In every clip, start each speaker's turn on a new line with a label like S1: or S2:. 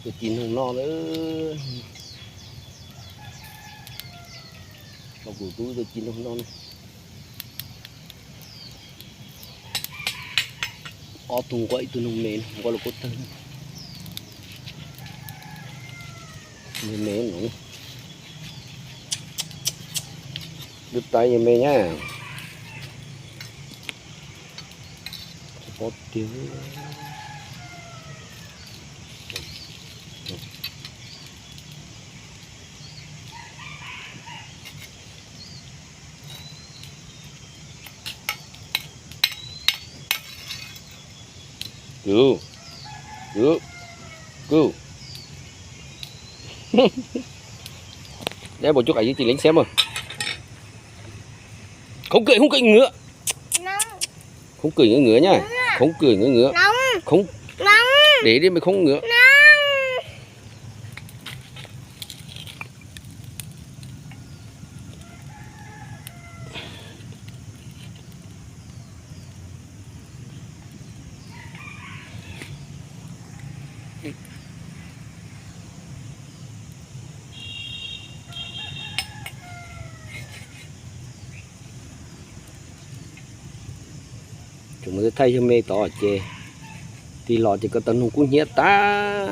S1: Tôi chín không no nữa. Còn của tôi chín không no nữa. Ó tung quậy tôi nông nền không có là cốt thân. Nền nền nó đứt tay giùm em nhá. Bót tiêu. Cứu. Cứu. Cứu. Để một chút ảnh với chị lính xem rồi. Không cười ngứa. Không cười ngứa nha. Không cười ngứa. Không. Để đi mới không ngứa. Chúng mới thay cho mê tỏ chê thì lọ chỉ có tấn hùng cũng nhét ta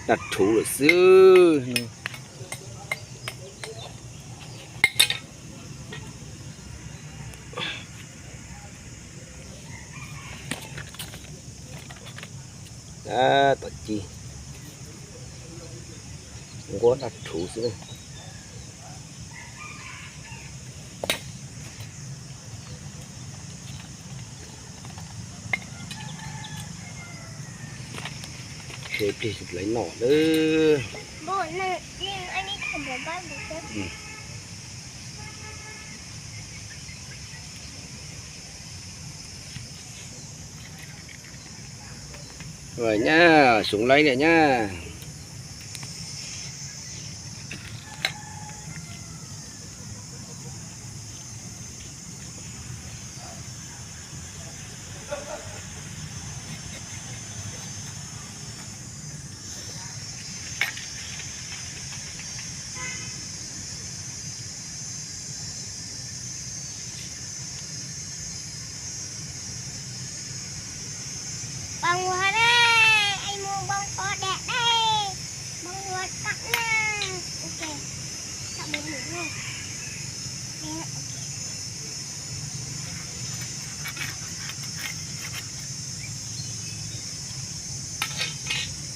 S1: đặt thủ được xưa. Tọt chi không có đặt thủ xưa. Xếp đi lấy nỏ nữa.
S2: Bố này anh ấy không có bắt được đấy.
S1: Rồi nhá, xuống lấy này nhá.
S2: Bông hoa đây, anh mua bông hoa đẹp đây. Bông hoa cắt nha. Ok, cắt một nửa thôi. Nè,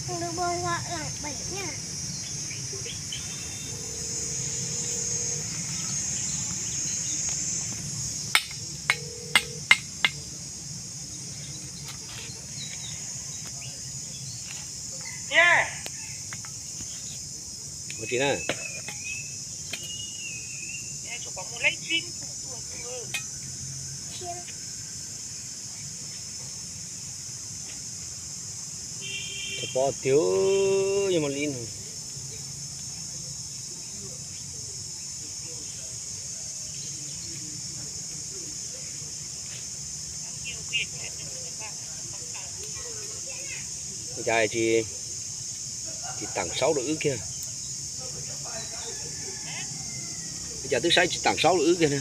S2: không được bông hoa lỏng bẩy nha.
S1: Một tí nè. Cho bỏ thiếu như một lít. Dài thì tặng 6 độ ứ kia. Bây giờ thứ 6 chỉ tặng 6 độ ứ kia nè.